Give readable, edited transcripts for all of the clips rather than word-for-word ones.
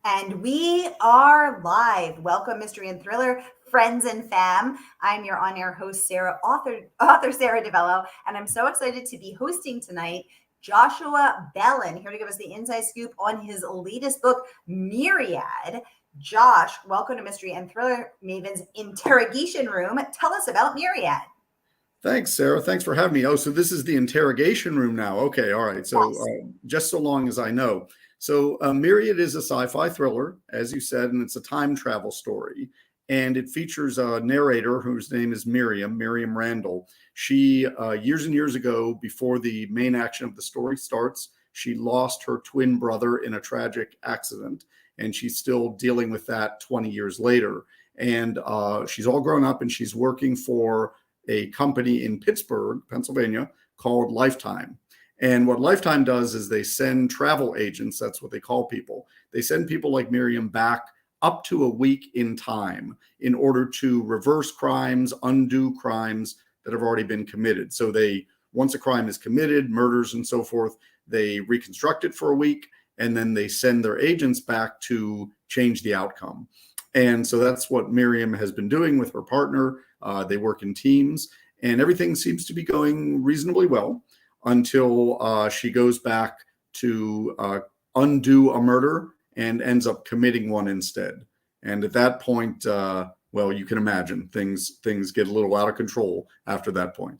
And we are live. Welcome, mystery and thriller friends and fam. I'm your on-air host, Sara, author Sara DiVello, and I'm so excited to be hosting tonight Joshua Bellin, here to give us the inside scoop on his latest book, Myriad. Josh, welcome to Mystery and Thriller Maven's Interrogation Room. Tell us about Myriad. Thanks, Sara. Thanks for having me. Oh, so this is the interrogation room now. Okay, all right. So just so long as I know. So Myriad is a sci-fi thriller, as you said, and it's a time travel story. And it features a narrator whose name is Miriam Randle. She, years and years ago, before the main action of the story starts, she lost her twin brother in a tragic accident. And she's still dealing with that 20 years later. And she's all grown up and she's working for a company in Pittsburgh, Pennsylvania, called Lifetime. And what Lifetime does is they send travel agents, that's what they call people. They send people like Miriam back up to a week in time in order to reverse crimes, undo crimes that have already been committed. So once a crime is committed, murders and so forth, they reconstruct it for a week, and then they send their agents back to change the outcome. And so that's what Miriam has been doing with her partner. They work in teams, and everything seems to be going reasonably well until she goes back to undo a murder and ends up committing one instead. And at that point, well, you can imagine things get a little out of control after that point.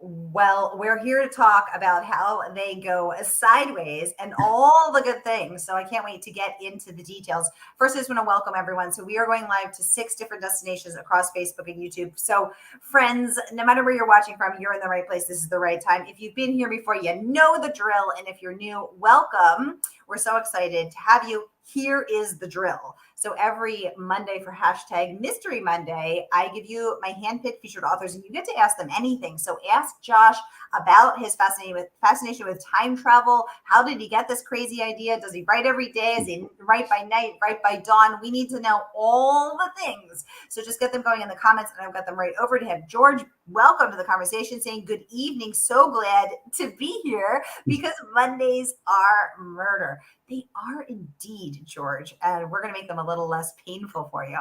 Well, we're here to talk about how they go sideways and all the good things. So I can't wait to get into the details. First, I just want to welcome everyone. So we are going live to 6 different destinations across Facebook and YouTube. So friends, no matter where you're watching from, you're in the right place. This is the right time. If you've been here before, you know the drill. And if you're new, welcome. We're so excited to have you. Here is the drill. So every Monday for hashtag Mystery Monday, I give you my handpicked featured authors, and you get to ask them anything. So ask Josh about his fascination with time travel. How did he get this crazy idea? Does he write every day? Is he write by night, write by dawn? We need to know all the things. So just get them going in the comments, and I've got them right over to him. George, welcome to the conversation, saying good evening. So glad to be here because Mondays are murder. They are indeed, George, and we're going to make them a little less painful for you.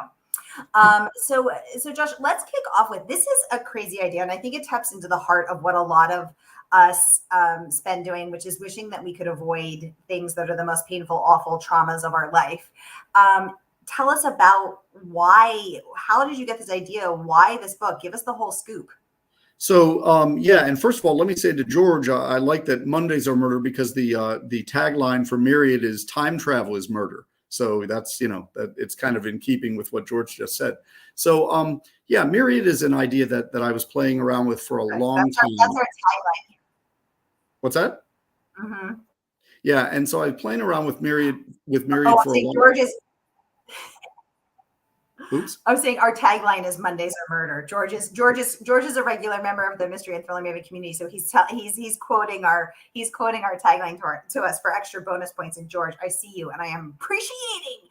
So Josh, let's kick off with, this is a crazy idea, and I think it taps into the heart of what a lot of us spend doing, which is wishing that we could avoid things that are the most painful, awful traumas of our life. Tell us about how did you get this idea? Why this book? Give us the whole scoop. So, yeah, and first of all, let me say to George, I like that Mondays are murder because the tagline for Myriad is time travel is murder. So that's, that it's kind of in keeping with what George just said. So, yeah, Myriad is an idea that I was playing around with for a long time. That's our tagline. What's that? Mm-hmm. Yeah, and so I was playing around with Myriad for a long time. Oops. I was saying our tagline is Mondays are murder. George is a regular member of the Mystery and Thriller Maven community, so he's quoting our tagline to us for extra bonus points. And George, I see you, and I am appreciating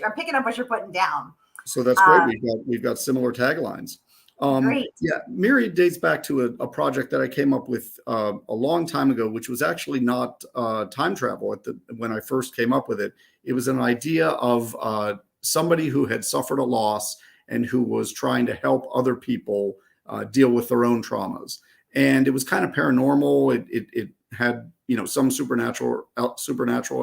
I'm picking up what you're putting down. So that's great. We've got similar taglines. Great. Yeah, Myriad dates back to a project that I came up with a long time ago, which was actually not time travel. When I first came up with it, it was an idea of somebody who had suffered a loss and who was trying to help other people deal with their own traumas. And it was kind of paranormal. It had, some supernatural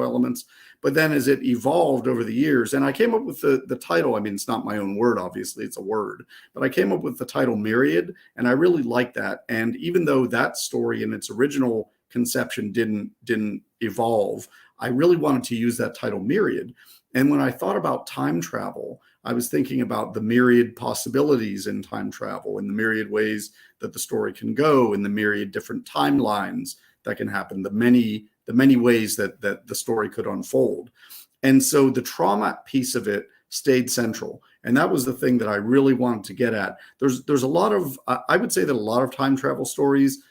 elements. But then as it evolved over the years, and I came up with the title, I mean, it's not my own word, obviously, it's a word, but I came up with the title Myriad, and I really like that. And even though that story in its original conception didn't evolve, I really wanted to use that title Myriad. And when I thought about time travel, I was thinking about the myriad possibilities in time travel and the myriad ways that the story can go and the myriad different timelines that can happen, the many ways that the story could unfold. And so the trauma piece of it stayed central. And that was the thing that I really wanted to get at. There's a lot of, I would say that a lot of time travel stories,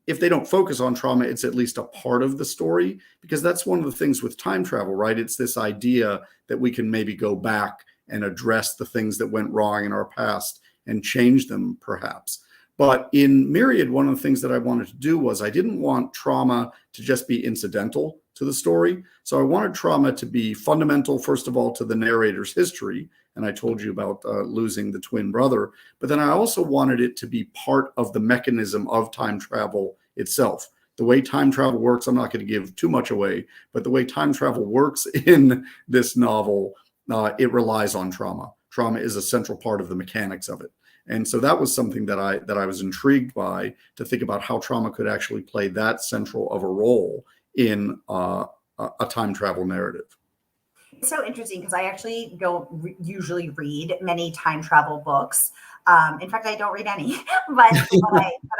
if they don't focus on trauma, it's at least a part of the story, because that's one of the things with time travel, right? It's this idea that we can maybe go back and address the things that went wrong in our past and change them, perhaps. But in Myriad, one of the things that I wanted to do was I didn't want trauma to just be incidental to the story. So I wanted trauma to be fundamental, first of all, to the narrator's history. And I told you about losing the twin brother. But then I also wanted it to be part of the mechanism of time travel itself. The way time travel works, I'm not going to give too much away, but the way time travel works in this novel, it relies on trauma. Trauma is a central part of the mechanics of it. And so that was something that I was intrigued by, to think about how trauma could actually play that central of a role in a time travel narrative. It's so interesting because I actually don't usually read many time travel books. In fact, I don't read any. But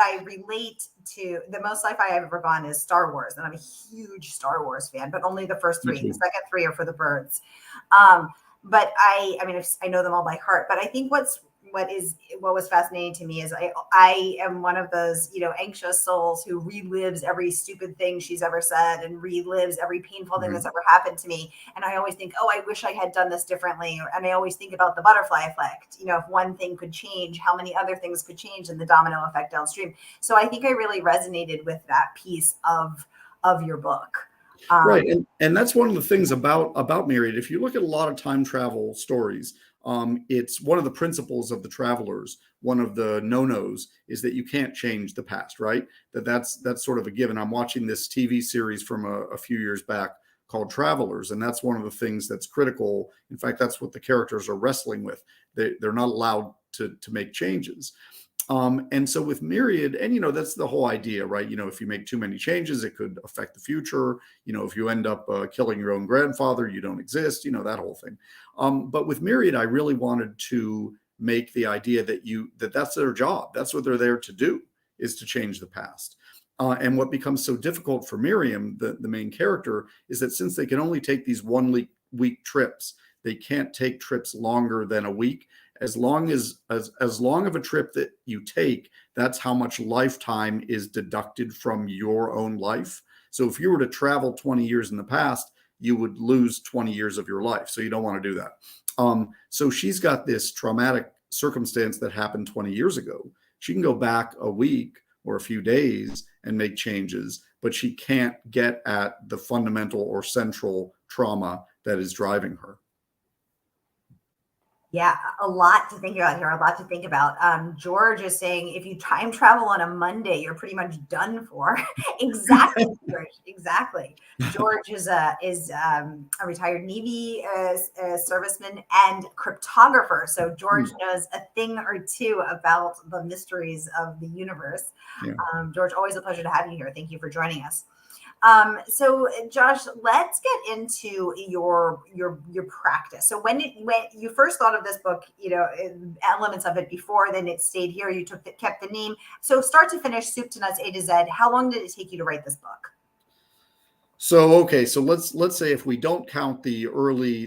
I relate to the most sci-fi I've ever gone is Star Wars, and I'm a huge Star Wars fan, but only the first three. The second three are for the birds. But I mean, I know them all by heart. But I think what was fascinating to me is I am one of those, anxious souls who relives every stupid thing she's ever said and relives every painful thing that's ever happened to me. And I always think, oh, I wish I had done this differently. And I always think about the butterfly effect. If one thing could change, how many other things could change, and the domino effect downstream. So I think I really resonated with that piece of your book. Right. And that's one of the things about Myriad. If you look at a lot of time travel stories, it's one of the principles of the Travelers. One of the no-nos is that you can't change the past, right? That's sort of a given. I'm watching this TV series from a few years back called Travelers, and that's one of the things that's critical. In fact, that's what the characters are wrestling with. They're not allowed to make changes. And so with Myriad, and that's the whole idea, right? If you make too many changes, it could affect the future. If you end up killing your own grandfather, you don't exist. That whole thing. But with Myriad, I really wanted to make the idea that that's their job. That's what they're there to do, is to change the past. And what becomes so difficult for Miriam, the main character, is that since they can only take these 1 week trips, they can't take trips longer than a week. As long of a trip that you take, that's how much lifetime is deducted from your own life. So if you were to travel 20 years in the past, you would lose 20 years of your life. So you don't want to do that. So she's got this traumatic circumstance that happened 20 years ago. She can go back a week or a few days and make changes, but she can't get at the fundamental or central trauma that is driving her. Yeah, a lot to think about here. A lot to think about. George is saying if you time travel on a Monday, you're pretty much done for. Exactly, George. Exactly. George is a retired Navy serviceman and cryptographer. So George knows a thing or two about the mysteries of the universe. Yeah. George, always a pleasure to have you here. Thank you for joining us. So Josh, let's get into your practice. So when you first thought of this book, elements of it before, then it stayed here, you kept the name. So start to finish, soup to nuts, A to Z. How long did it take you to write this book? So, okay. So let's say if we don't count the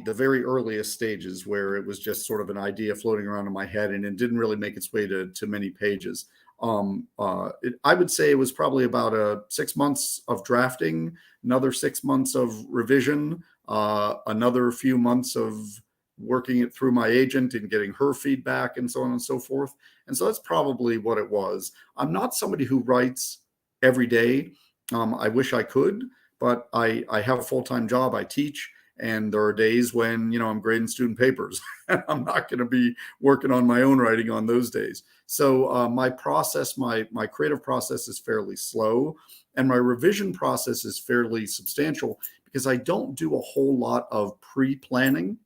very earliest stages where it was just sort of an idea floating around in my head and it didn't really make its way to many pages. I would say it was probably about 6 months of drafting, another 6 months of revision, another few months of working it through my agent and getting her feedback and so on and so forth. And so that's probably what it was. I'm not somebody who writes every day. I wish I could, but I have a full-time job. I teach. And there are days when, I'm grading student papers. I'm not going to be working on my own writing on those days. So my creative process is fairly slow, and my revision process is fairly substantial because I don't do a whole lot of pre-planning.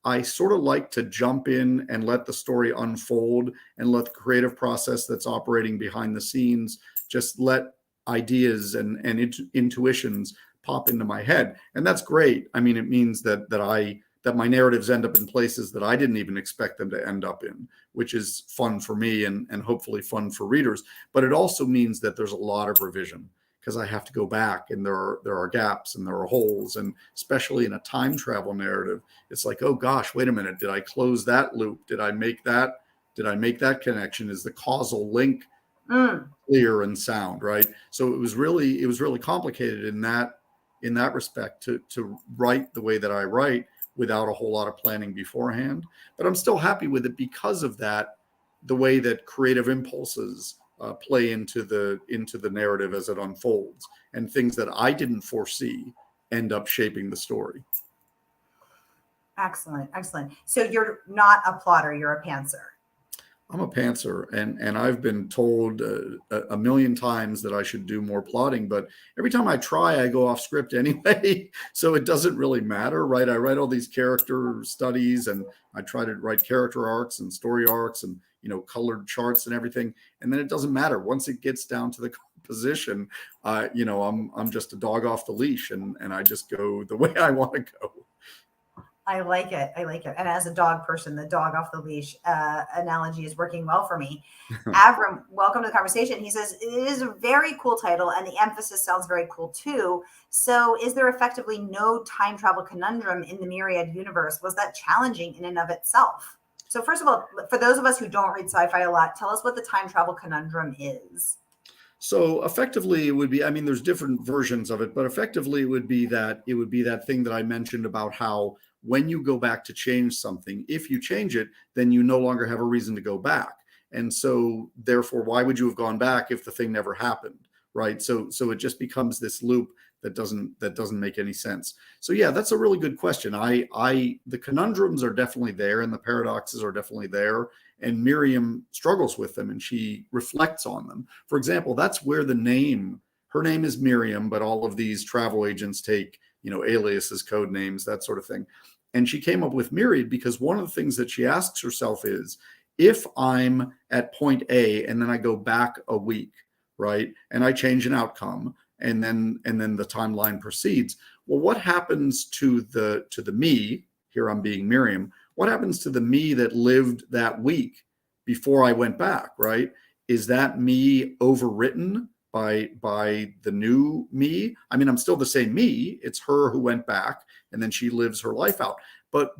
I sort of like to jump in and let the story unfold and let the creative process that's operating behind the scenes just let ideas and intuitions pop into my head. And that's great. I mean, it means that my narratives end up in places that I didn't even expect them to end up in, which is fun for me and hopefully fun for readers. But it also means that there's a lot of revision because I have to go back and there are gaps and there are holes. And especially in a time travel narrative, it's like, oh gosh, wait a minute. Did I close that loop? Did I make that connection? Is the causal link clear and sound, right? So it was really complicated in that respect to write the way that I write without a whole lot of planning beforehand. But I'm still happy with it because of that, the way that creative impulses play into the narrative as it unfolds, and things that I didn't foresee end up shaping the story. Excellent, excellent. So you're not a plotter, you're a pantser. I'm a pantser, and I've been told a million times that I should do more plotting, but every time I try, I go off script anyway. So it doesn't really matter, right? I write all these character studies, and I try to write character arcs and story arcs, and colored charts and everything, and then it doesn't matter once it gets down to the composition. I'm just a dog off the leash, and I just go the way I want to go. I like it. I like it. And as a dog person, the dog off the leash analogy is working well for me. Avram, welcome to the conversation. He says, it is a very cool title and the emphasis sounds very cool too. So is there effectively no time travel conundrum in the Myriad universe? Was that challenging in and of itself? So first of all, for those of us who don't read sci-fi a lot, tell us what the time travel conundrum is. So effectively, it would be, I mean, there's different versions of it, but effectively it would be that thing that I mentioned about how when you go back to change something, if you change it, then you no longer have a reason to go back. And so therefore, why would you have gone back if the thing never happened? Right. So it just becomes this loop that doesn't make any sense. So yeah, that's a really good question. The conundrums are definitely there, and the paradoxes are definitely there. And Miriam struggles with them, and she reflects on them. For example, that's where her name is Miriam, but all of these travel agents take, aliases, code names, that sort of thing. And she came up with Myriad because one of the things that she asks herself is, if I'm at point A and then I go back a week, right, and I change an outcome, and then the timeline proceeds, well, what happens to the me? Here I'm being Miriam. What happens to the me that lived that week before I went back, right? Is that me overwritten by the new me? I mean, I'm still the same me. It's her who went back and then she lives her life out. But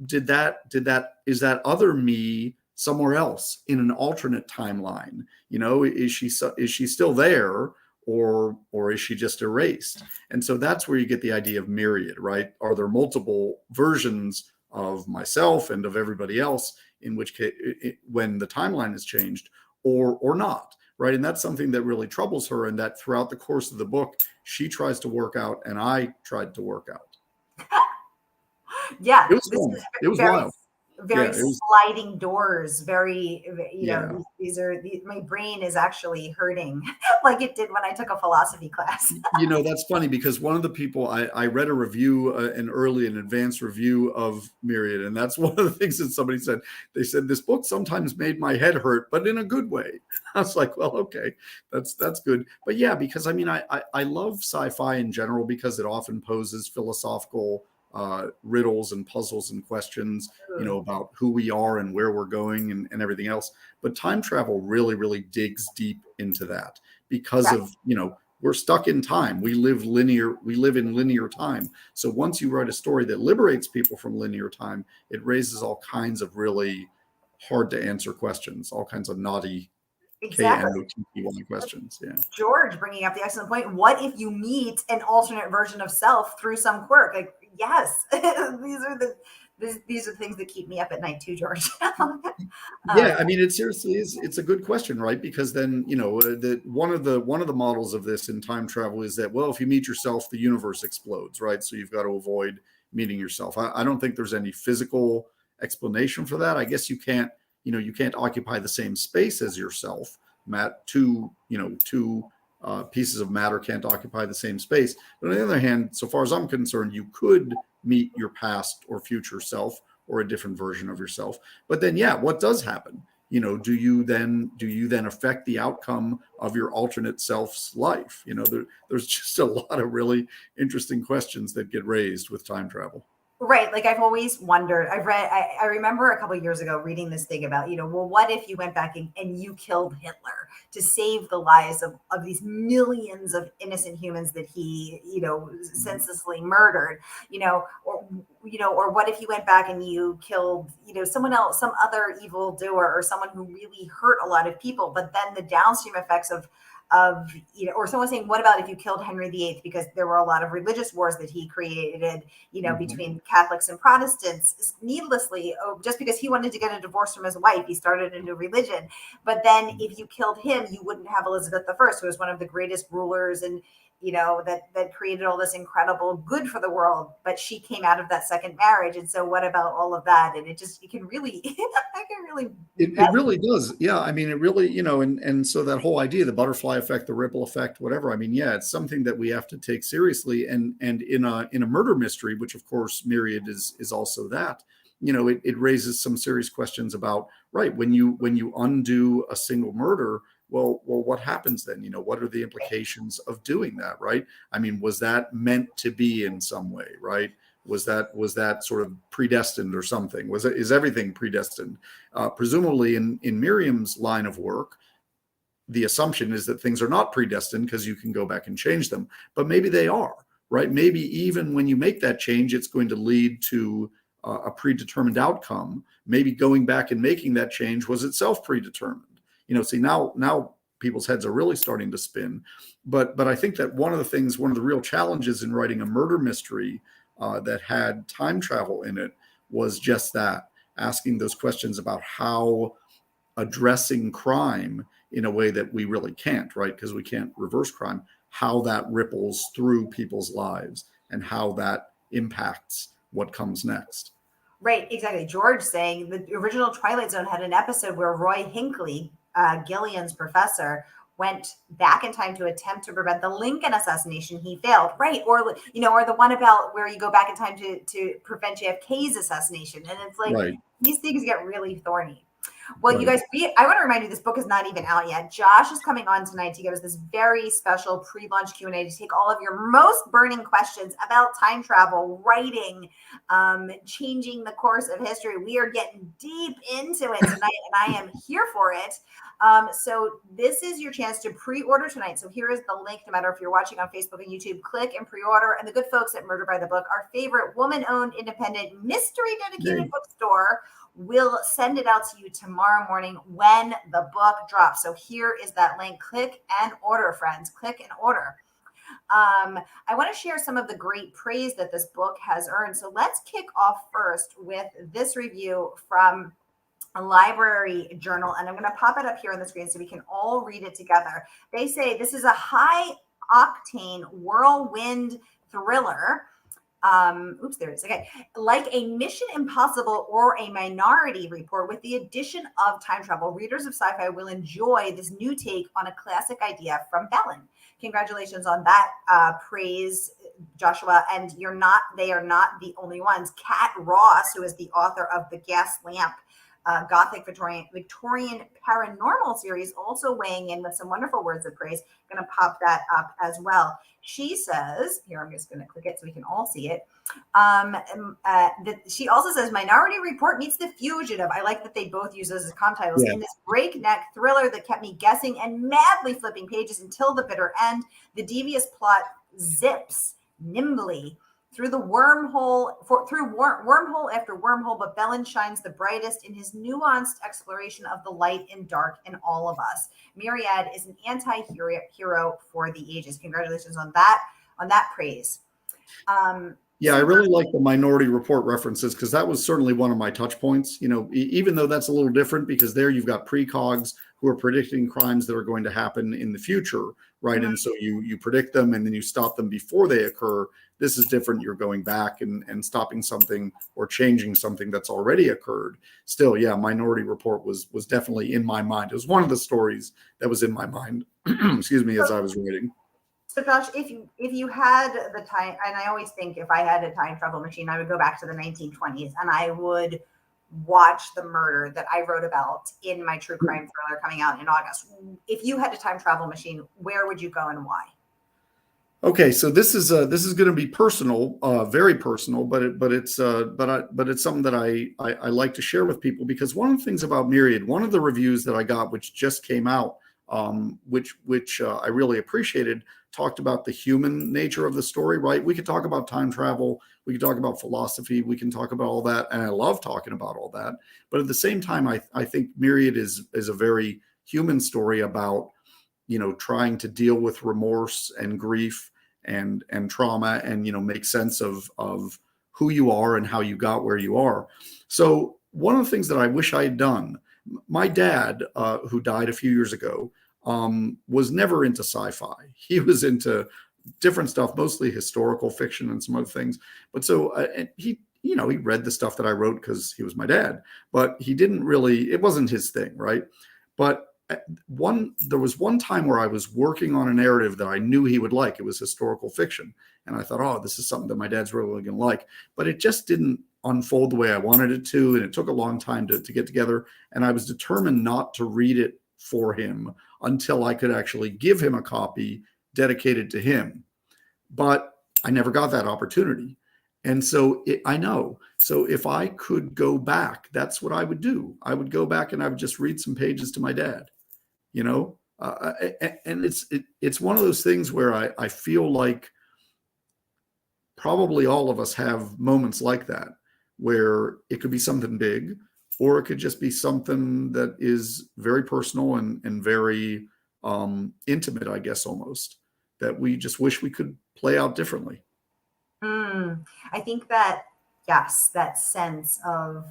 is that other me somewhere else in an alternate timeline? Is she still there, or is she just erased? And so that's where you get the idea of Myriad, right? Are there multiple versions of myself and of everybody else, in which case when the timeline is changed, or not, right? And that's something that really troubles her, and that throughout the course of the book she tries to work out, and I tried to work out. Yeah, it was fun. It was wild. Very sliding doors, very, my brain is actually hurting like it did when I took a philosophy class. That's funny, because one of the people, I read a review, an advanced review of Myriad, and that's one of the things that somebody said. They said, this book sometimes made my head hurt, but in a good way. I was like, well, okay, that's good. But yeah, because I mean, I love sci-fi in general because it often poses philosophical riddles and puzzles and questions, about who we are and where we're going and everything else. But time travel really, really digs deep into that because of, we're stuck in time. We live in linear time. So once you write a story that liberates people from linear time, it raises all kinds of really hard to answer questions, all kinds of naughty K-N-O-T-T-Y questions. Yeah. George bringing up the excellent point. What if you meet an alternate version of self through some quirk? Like, yes, these are the things that keep me up at night too, George. Yeah, I mean, it seriously is. It's a good question, right? Because then, one of the models of this in time travel is that, well, if you meet yourself, the universe explodes, right? So you've got to avoid meeting yourself. I don't think there's any physical explanation for that. I guess you can't occupy the same space as yourself. Two pieces of matter can't occupy the same space. But on the other hand, so far as I'm concerned, you could meet your past or future self, or a different version of yourself. But then, yeah, what does happen? Do you then affect the outcome of your alternate self's life? There's just a lot of really interesting questions that get raised with time travel. Right. Like, I've always wondered, I remember a couple of years ago reading this thing about, well, what if you went back and you killed Hitler to save the lives of these millions of innocent humans that he, senselessly murdered, or what if you went back and you killed, someone else, some other evil doer, or someone who really hurt a lot of people, but then the downstream effects of or someone saying, what about if you killed Henry VIII? Because there were a lot of religious wars that he created, between Catholics and Protestants needlessly, just because he wanted to get a divorce from his wife. He started a new religion. But then if you killed him, you wouldn't have Elizabeth I, who was one of the greatest rulers and that created all this incredible good for the world, but she came out of that second marriage. And so what about all of that? And it can really, it really does. Yeah. I mean, it really, and so that whole idea, the butterfly effect, the ripple effect, whatever, I mean, yeah, it's something that we have to take seriously. And in a murder mystery, which of course Myriad is also that, it raises some serious questions about, right, when you undo a single murder, well, what happens then? What are the implications of doing that, right? I mean, was that meant to be in some way, right? Was that sort of predestined or something? Is everything predestined? Presumably in Miriam's line of work, the assumption is that things are not predestined because you can go back and change them, but maybe they are, right? Maybe even when you make that change, it's going to lead to a predetermined outcome. Maybe going back and making that change was itself predetermined. See, now people's heads are really starting to spin. But I think that one of the real challenges in writing a murder mystery that had time travel in it was just that, asking those questions about how addressing crime in a way that we really can't, right? Because we can't reverse crime, how that ripples through people's lives and how that impacts what comes next. Right, exactly. George saying the original Twilight Zone had an episode where Roy Hinckley, Gillian's professor, went back in time to attempt to prevent the Lincoln assassination. He failed, right? Or the one about where you go back in time to prevent JFK's assassination. And it's like, right, these things get really thorny. Well, right, you guys, I want to remind you, this book is not even out yet. Josh is coming on tonight to give us this very special pre-launch Q&A to take all of your most burning questions about time travel, writing, changing the course of history. We are getting deep into it tonight, and I am here for it. So this is your chance to pre-order tonight. So here is the link. No matter if you're watching on Facebook and YouTube, click and pre-order. And the good folks at Murder by the Book, our favorite woman-owned, independent, mystery-dedicated bookstore, will send it out to you tomorrow morning when the book drops. So here is that link. Click and order, friends. Click and order. I want to share some of the great praise that this book has earned. So let's kick off first with this review from a library journal, and I'm going to pop it up here on the screen so we can all read it together. They say this is a high octane whirlwind thriller. There it is. Okay. Like a Mission Impossible or a Minority Report, with the addition of time travel, readers of sci-fi will enjoy this new take on a classic idea from Bellin. Congratulations on that praise, Joshua. And they are not the only ones. Kat Ross, who is the author of the Gaslamp Gothic Victorian Paranormal series, also weighing in with some wonderful words of praise. I'm going to pop that up as well. She says, here, I'm just going to click it so we can all see it. She also says, Minority Report meets The Fugitive. I like that they both use those as comp titles. Yeah. In this breakneck thriller that kept me guessing and madly flipping pages until the bitter end, the devious plot zips nimbly through the wormhole after wormhole, but Bellin shines the brightest in his nuanced exploration of the light and dark in all of us. Myriad is an anti-hero for the ages. Congratulations on that praise. Yeah, I really like the Minority Report references, because that was certainly one of my touch points. Even though that's a little different, because there you've got precogs who are predicting crimes that are going to happen in the future, right? Mm-hmm. And so you predict them and then you stop them before they occur. This is different. You're going back and stopping something or changing something that's already occurred. Still, yeah, Minority Report was definitely in my mind. It was one of the stories that was in my mind, excuse me, as I was reading. So Josh, if you had the time, and I always think if I had a time travel machine, I would go back to the 1920s and I would watch the murder that I wrote about in my true crime thriller coming out in August. If you had a time travel machine, where would you go and why? Okay, so this is going to be personal, very personal, but it's something that I like to share with people, because one of the things about Myriad, one of the reviews that I got, which just came out, which I really appreciated, talked about the human nature of the story, right? We could talk about time travel, we could talk about philosophy, we can talk about all that, and I love talking about all that. But at the same time, I think Myriad is a very human story about, trying to deal with remorse and grief and trauma, and make sense of who you are and how you got where you are. So one of the things that I wish I had done, my dad, who died a few years ago, was never into sci-fi. He was into different stuff, mostly historical fiction and some other things. But so he read the stuff that I wrote because he was my dad, but he didn't really, it wasn't his thing, right? But there was one time where I was working on a narrative that I knew he would like. It was historical fiction. And I thought, oh, this is something that my dad's really going to like. But it just didn't unfold the way I wanted it to. And it took a long time to get together. And I was determined not to read it for him until I could actually give him a copy dedicated to him. But I never got that opportunity. And so I know. So if I could go back, that's what I would do. I would go back and I would just read some pages to my dad, and it's one of those things where I feel like probably all of us have moments like that, where it could be something big, or it could just be something that is very personal and very intimate, I guess, almost, that we just wish we could play out differently. I think that, yes, that sense of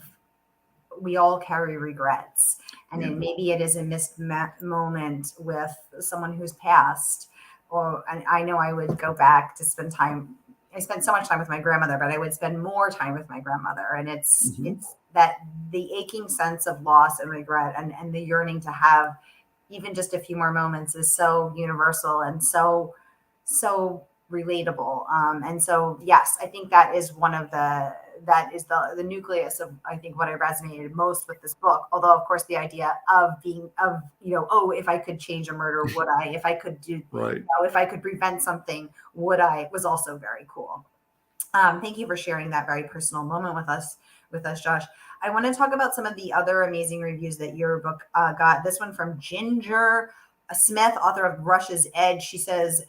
we all carry regrets, and then maybe it is a missed moment with someone who's passed. And I know I would go back to spend time. I spent so much time with my grandmother, but I would spend more time with my grandmother. And it's that the aching sense of loss and regret and the yearning to have even just a few more moments is so universal and so relatable. And so, yes, I think that is the nucleus of, I think, what I resonated most with this book. Although, of course, the idea of if I could change a murder, would I? If I could do, right. If I could prevent something, would I? Was also very cool. Thank you for sharing that very personal moment with us, Josh. I want to talk about some of the other amazing reviews that your book got. This one from Ginger Smith, author of Rush's Edge. She says,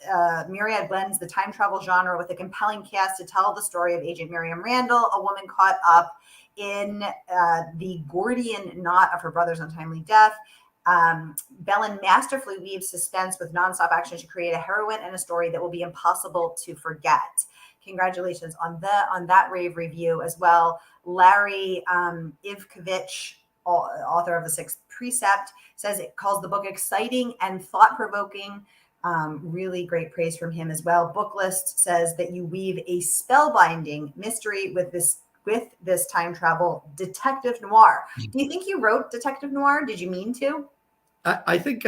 Myriad blends the time travel genre with a compelling cast to tell the story of Agent Miriam Randle, a woman caught up in the Gordian knot of her brother's untimely death. Bellin masterfully weaves suspense with nonstop action to create a heroine and a story that will be impossible to forget. Congratulations on that rave review as well. Larry Ivkovich, author of The Sixth Precept, says it calls the book exciting and thought-provoking. Really great praise from him as well. Booklist says that you weave a spellbinding mystery with this time travel detective noir. Do you think you wrote detective noir? Did you mean to? I think,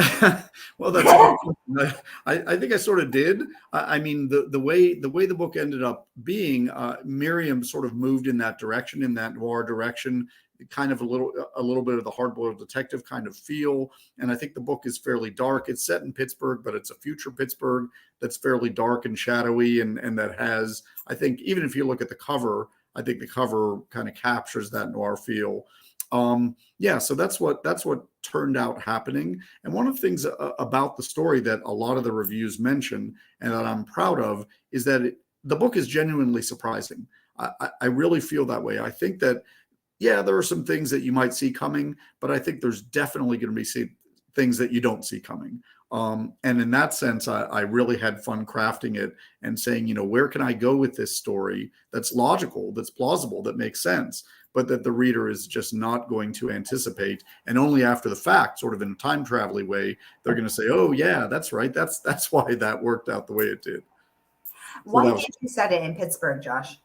well, that's a good question. I think I sort of did. I mean, the way the book ended up being, Miriam sort of moved in that direction, in that noir direction, kind of a little bit of the hard-boiled detective kind of feel. And I think the book is fairly dark. It's set in Pittsburgh, but it's a future Pittsburgh that's fairly dark and shadowy, and that has, I think, even if you look at the cover, I think the cover kind of captures that noir feel. So that's what turned out happening. And one of the things about the story that a lot of the reviews mention, and that I'm proud of, is that the book is genuinely surprising. I really feel that way. I think that, there are some things that you might see coming, but I think there's definitely going to be things that you don't see coming. And in that sense, I really had fun crafting it and saying, where can I go with this story that's logical, that's plausible, that makes sense, but that the reader is just not going to anticipate. And only after the fact, sort of in a time travel way, they're going to say, oh, yeah, that's right. That's why that worked out the way it did. Why did you set it in Pittsburgh, Josh?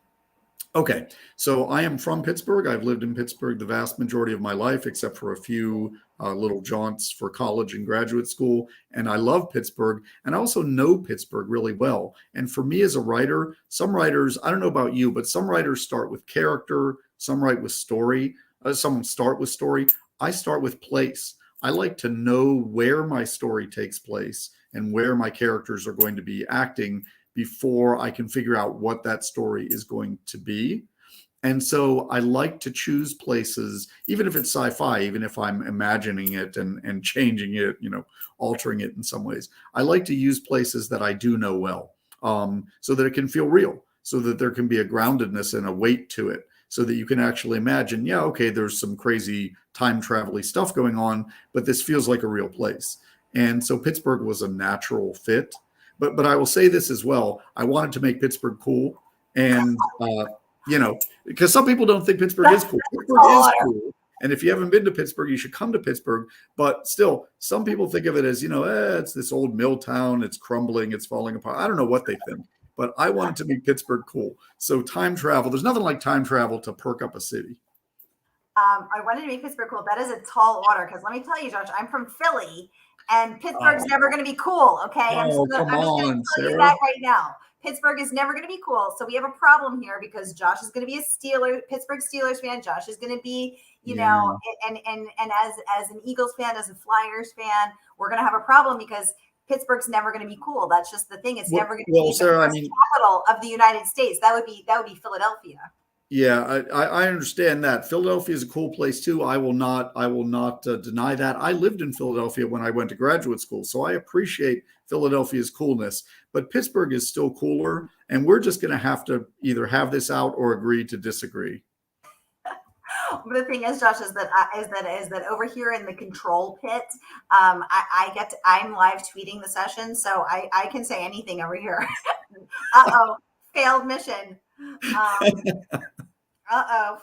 Okay, so I am from Pittsburgh. I've lived in Pittsburgh the vast majority of my life, except for a few little jaunts for college and graduate school. And I love Pittsburgh. And I also know Pittsburgh really well. And for me as a writer, some writers, I don't know about you, but some writers start with character, some write with story, some start with story. I start with place. I like to know where my story takes place and where my characters are going to be acting before I can figure out what that story is going to be. And so I like to choose places, even if it's sci-fi, even if I'm imagining it and changing it, altering it in some ways. I like to use places that I do know well, so that it can feel real, so that there can be a groundedness and a weight to it, so that you can actually imagine, there's some crazy time travel-y stuff going on, but this feels like a real place. And so Pittsburgh was a natural fit. But I will say this as well. I wanted to make Pittsburgh cool. And, because some people don't think Pittsburgh is cool. Pittsburgh is cool. And if you haven't been to Pittsburgh, you should come to Pittsburgh. But still, some people think of it as, it's this old mill town. It's crumbling. It's falling apart. I don't know what they think. But I wanted to make Pittsburgh cool. So time travel, there's nothing like time travel to perk up a city. I wanted to make Pittsburgh cool. That is a tall order because let me tell you, Josh, I'm from Philly and Pittsburgh's never going to be cool. Okay. I'm just going to tell you that right now. Pittsburgh is never going to be cool. So we have a problem here because Josh is going to be a Pittsburgh Steelers fan. Josh is going to be, and as an Eagles fan, as a Flyers fan, we're going to have a problem because Pittsburgh's never going to be cool. That's just the thing. It's never going to be the capital of the United States. That would be Philadelphia. Yeah, I understand that. Philadelphia is a cool place too. I will not deny that. I lived in Philadelphia when I went to graduate school, so I appreciate Philadelphia's coolness. But Pittsburgh is still cooler, and we're just going to have to either have this out or agree to disagree. But the thing is, Josh, is that over here in the control pit, I'm live tweeting the session, so I can say anything over here. Failed mission.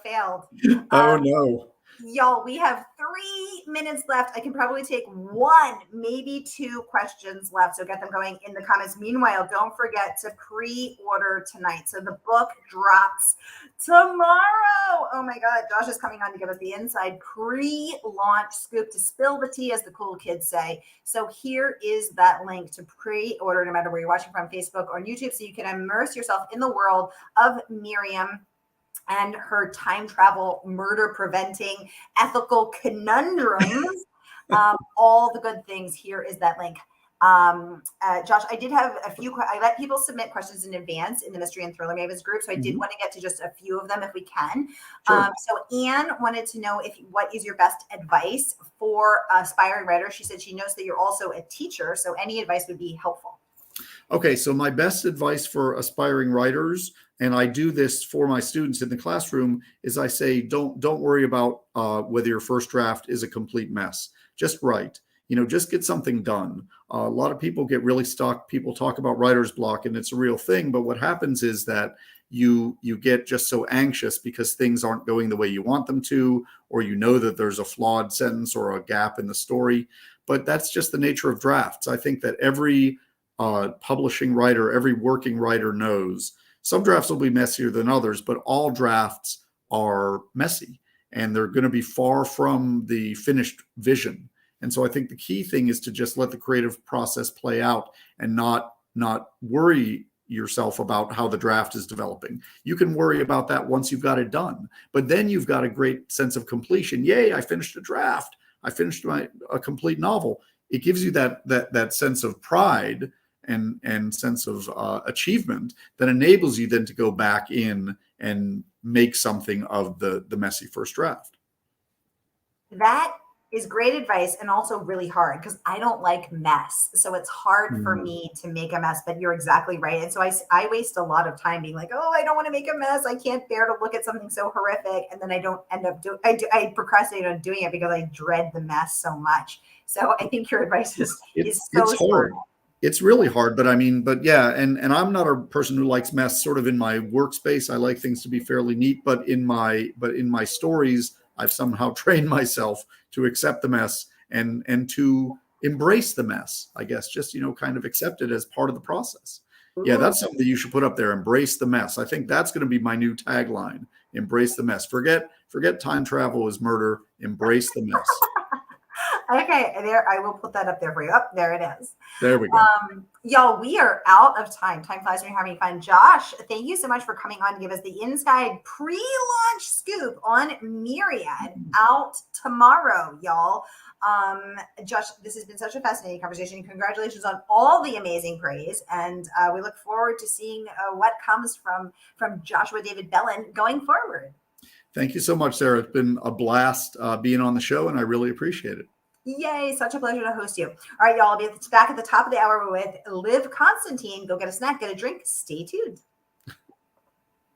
Failed. Oh no. Y'all, we have 3 minutes left. I can probably take 1, maybe 2 questions left. So get them going in the comments. Meanwhile, don't forget to pre-order tonight. So the book drops tomorrow. Oh my God. Josh is coming on to give us the inside pre-launch scoop to spill the tea, as the cool kids say. So here is that link to pre-order, no matter where you're watching from, Facebook or YouTube, so you can immerse yourself in the world of Miriam and her time travel, murder preventing, ethical conundrums, all the good things. Here is that link. Josh, I did have I let people submit questions in advance in the Mystery and Thriller Mavens group. So I did want to get to just a few of them if we can. Sure. So Anne wanted to know what is your best advice for aspiring writers? She said she knows that you're also a teacher, so any advice would be helpful. Okay, so my best advice for aspiring writers, and I do this for my students in the classroom, is I say, don't worry about whether your first draft is a complete mess. Just write. Just get something done. A lot of people get really stuck. People talk about writer's block, and it's a real thing. But what happens is that you get just so anxious because things aren't going the way you want them to, or that there's a flawed sentence or a gap in the story. But that's just the nature of drafts. I think that every publishing writer, every working writer knows some drafts will be messier than others, but all drafts are messy and they're going to be far from the finished vision. And so I think the key thing is to just let the creative process play out and not worry yourself about how the draft is developing. You can worry about that once you've got it done, but then you've got a great sense of completion. Yay, I finished a draft. I finished a complete novel. It gives you that sense of pride and sense of achievement that enables you then to go back in and make something of the messy first draft. That is great advice, and also really hard because I don't like mess. So it's hard for me to make a mess, but you're exactly right. And so I waste a lot of time being like, oh, I don't want to make a mess. I can't bear to look at something so horrific. And then I don't end up I procrastinate on doing it because I dread the mess so much. So I think your advice is so smart. It's really hard, but yeah, and I'm not a person who likes mess. Sort of in my workspace, I like things to be fairly neat, but in my stories, I've somehow trained myself to accept the mess and to embrace the mess. I guess just kind of accept it as part of the process. Yeah, that's something that you should put up there. Embrace the mess. I think that's going to be my new tagline. Embrace the mess. Forget time travel is murder. Embrace the mess. Okay, there, I will put that up there for you. Oh, there it is. There we go. Y'all, we are out of time. Time flies when you're having fun. Josh, thank you so much for coming on to give us the inside pre-launch scoop on Myriad, out tomorrow, y'all. Josh, this has been such a fascinating conversation. Congratulations on all the amazing praise. And we look forward to seeing what comes from Joshua David Bellin going forward. Thank you so much, Sara. It's been a blast being on the show, and I really appreciate it. Yay, such a pleasure to host you. All right, y'all, I'll be back at the top of the hour with Liv Constantine. Go get a snack, get a drink. Stay tuned.